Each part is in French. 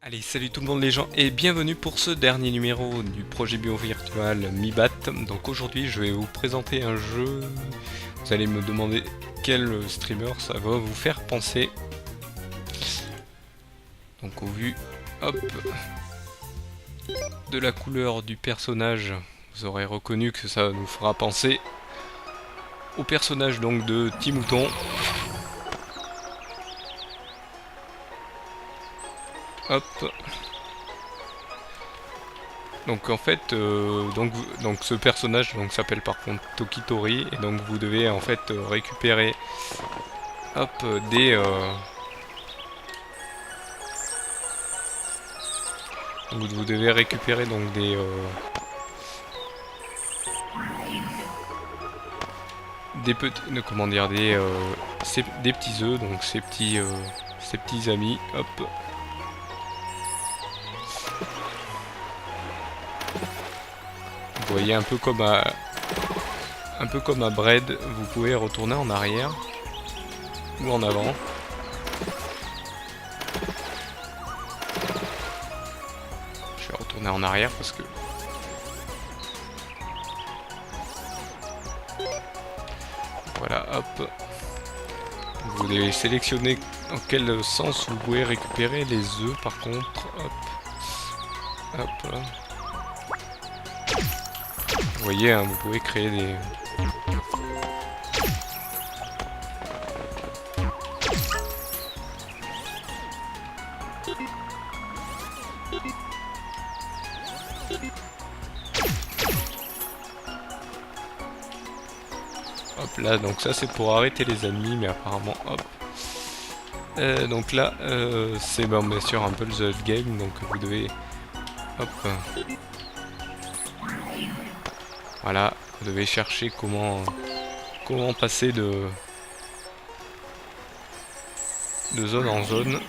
Allez, salut tout le monde les gens et bienvenue pour ce dernier numéro du projet bio virtual MiBat. Donc aujourd'hui je vais vous présenter un jeu, vous allez me demander quel streamer ça va vous faire penser. Donc au vu, hop, de la couleur du personnage, vous aurez reconnu que ça nous fera penser au personnage donc de Timouton. Hop. Donc en fait, donc ce personnage s'appelle par contre Tokitori et donc vous devez en fait récupérer, hop, vous devez récupérer donc des petits, comment dire, des petits œufs, donc ces petits amis, hop. Vous voyez un peu comme à Braid, vous pouvez retourner en arrière ou en avant. Je vais retourner en arrière parce que voilà, hop. Vous devez sélectionner dans quel sens vous pouvez récupérer les œufs par contre. Hop. Hop. Vous voyez, hein, vous pouvez créer des... Hop là, donc ça c'est pour arrêter les ennemis, mais apparemment, hop. Donc là, c'est bien sûr un puzzle game, donc vous devez... Hop. Voilà, vous devez chercher comment passer de zone en zone.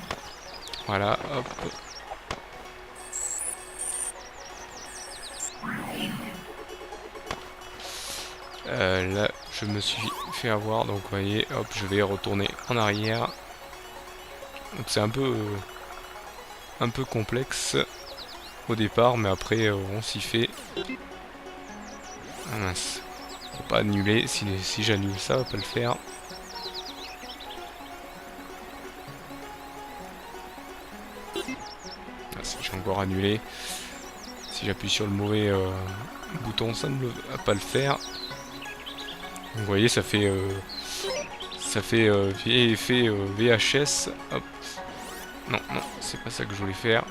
Voilà, hop. Là, je me suis fait avoir, donc vous voyez, hop, je vais retourner en arrière. Donc c'est un peu complexe au départ, mais après on s'y fait. Ah mince, faut pas annuler, si j'annule ça, va pas le faire. Ah, j'ai encore annulé. Si j'appuie sur le mauvais bouton, ça ne va pas le faire. Donc, vous voyez, ça fait effet VHS. Hop. Non, non, c'est pas ça que je voulais faire.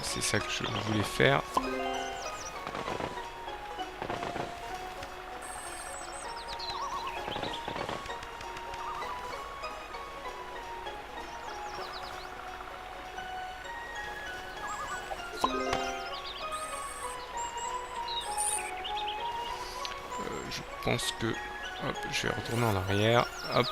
C'est ça que je voulais faire. Je pense que... Hop, je vais retourner en arrière. Hop.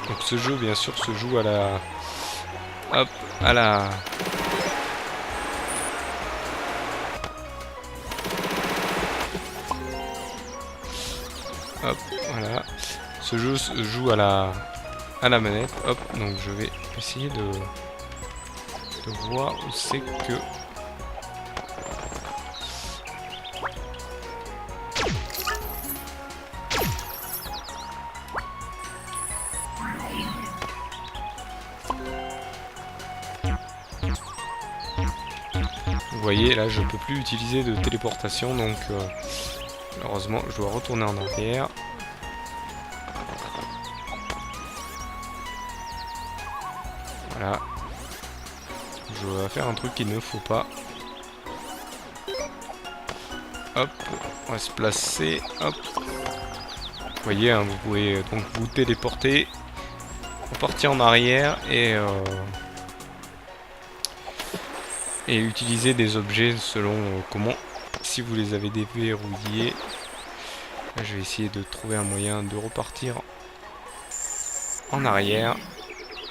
Donc ce jeu bien sûr se joue à la... Hop, à la... Hop, voilà. Ce jeu se joue à la manette. Hop, donc je vais essayer de voir où c'est que... Vous voyez, là je peux plus utiliser de téléportation, donc malheureusement je dois retourner en arrière. Voilà. Je vais faire un truc qu'il ne faut pas. Hop, on va se placer. Hop. Vous voyez, hein, vous pouvez donc vous téléporter, repartir en arrière et utiliser des objets selon comment, si vous les avez déverrouillés. Là, je vais essayer de trouver un moyen de repartir en arrière.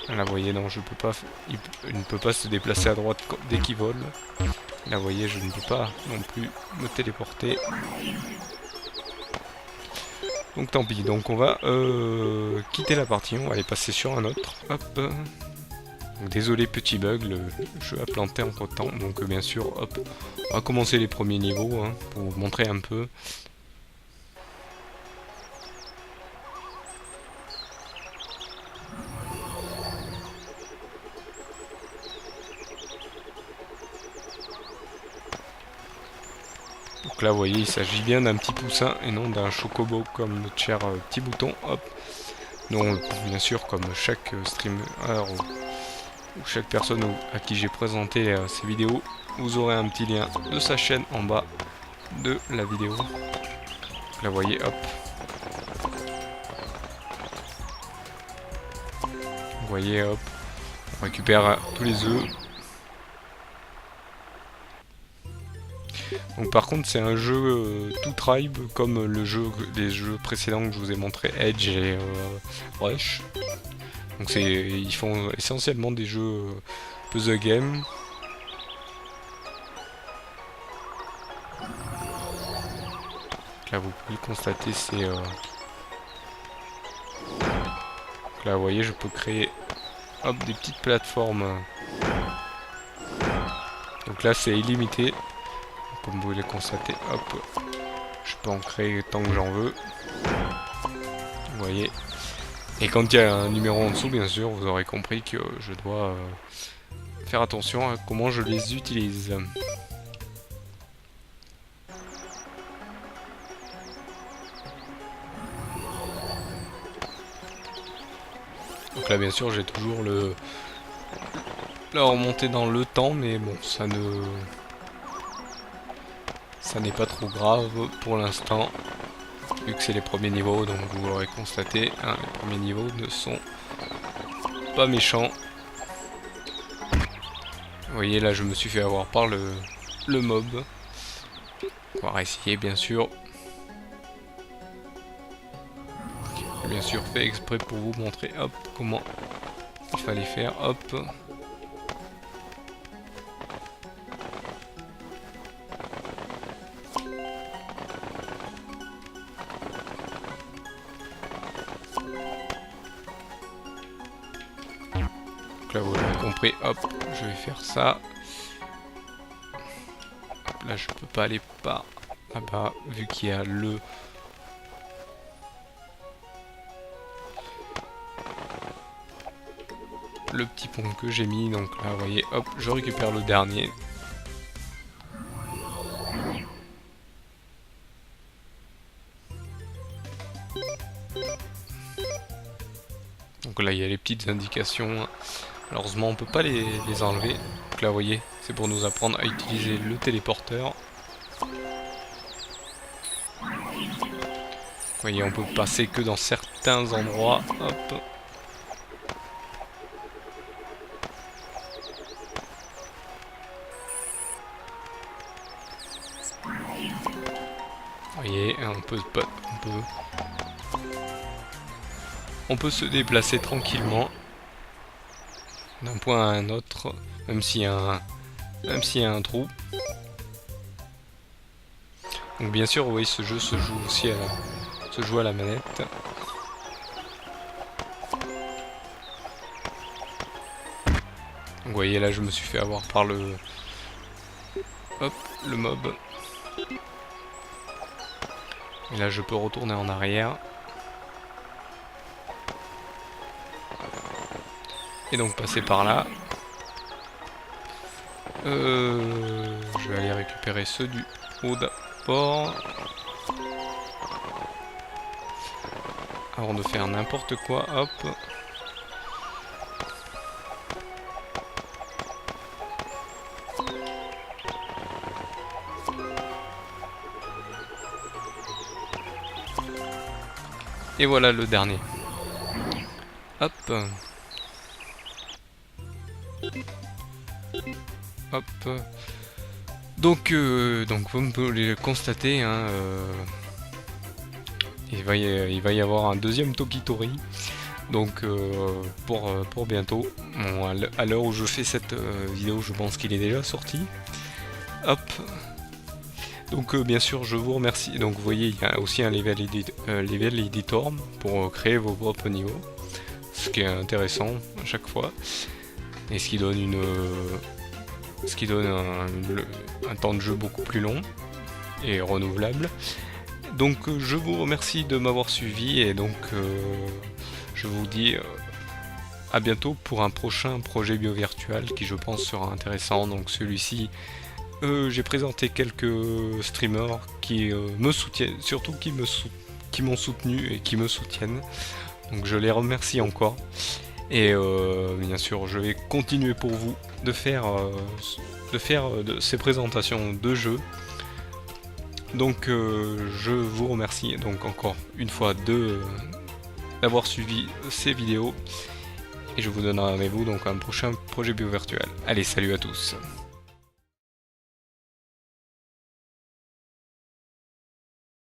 Là, vous voyez, non, je peux pas, il ne peut pas se déplacer à droite dès qu'il vole. Là, vous voyez, je ne peux pas non plus me téléporter. Donc tant pis, donc on va quitter la partie, on va aller passer sur un autre. Hop. Donc, désolé, petit bug, le jeu a planté entre temps, donc bien sûr, hop, on va commencer les premiers niveaux hein, pour vous montrer un peu. Donc là, vous voyez, il s'agit bien d'un petit poussin et non d'un chocobo comme notre cher petit bouton. Hop. Donc, bien sûr, comme chaque streamer ou chaque personne à qui j'ai présenté ces vidéos, vous aurez un petit lien de sa chaîne en bas de la vidéo. Donc là, vous voyez, hop. Vous voyez, hop. On récupère tous les œufs. Donc par contre c'est un jeu tout tribe comme les jeux précédents que je vous ai montré, Edge et Rush. Donc ils font essentiellement des jeux puzzle game. Là vous pouvez le constater, c'est là vous voyez je peux créer hop des petites plateformes. Donc là c'est illimité. Comme vous pouvez le constater, hop, je peux en créer tant que j'en veux. Vous voyez. Et quand il y a un numéro en dessous, bien sûr, vous aurez compris que je dois faire attention à comment je les utilise. Donc là, bien sûr, j'ai toujours la remontée dans le temps, mais bon, ça n'est pas trop grave pour l'instant, vu que c'est les premiers niveaux, donc vous l'aurez constaté, hein, les premiers niveaux ne sont pas méchants. Vous voyez, là je me suis fait avoir par le mob. On va essayer bien sûr. Bien sûr fait exprès pour vous montrer hop comment il fallait faire, hop. Là vous l'avez compris, hop, je vais faire ça. Là je peux pas aller par là-bas vu qu'il y a le petit pont que j'ai mis. Donc là vous voyez, hop, je récupère le dernier. Donc là il y a les petites indications. Malheureusement on peut pas les enlever. Donc là vous voyez, c'est pour nous apprendre à utiliser le téléporteur. Vous voyez, on peut passer que dans certains endroits. Hop. Vous voyez, on peut se déplacer tranquillement d'un point à un autre, même s'il y a un trou. Donc bien sûr, vous voyez, ce jeu se joue aussi à la manette. Donc, vous voyez, là je me suis fait avoir par le mob. Et là je peux retourner en arrière. Et donc passer par là. Je vais aller récupérer ceux du haut d'abord. Avant de faire n'importe quoi, hop. Et voilà le dernier. Hop. Hop. Donc vous pouvez le constater, hein, il va y avoir un deuxième Tokitori. Donc pour bientôt. Bon, à l'heure où je fais cette vidéo, je pense qu'il est déjà sorti. Hop. Donc bien sûr je vous remercie. Donc vous voyez il y a aussi un level editor pour créer vos propres niveaux. Ce qui est intéressant à chaque fois. Et ce qui donne un temps de jeu beaucoup plus long et renouvelable. Donc je vous remercie de m'avoir suivi et donc je vous dis à bientôt pour un prochain projet BioVirtual qui je pense sera intéressant. Donc celui-ci, j'ai présenté quelques streamers qui me soutiennent, surtout qui m'ont soutenu et qui me soutiennent. Donc je les remercie encore. Et bien sûr je vais continuer pour vous de faire ces présentations de jeux. Donc je vous remercie donc encore une fois d'avoir suivi ces vidéos. Et je vous donne rendez-vous donc à un prochain projet BioVirtual. Allez, salut à tous.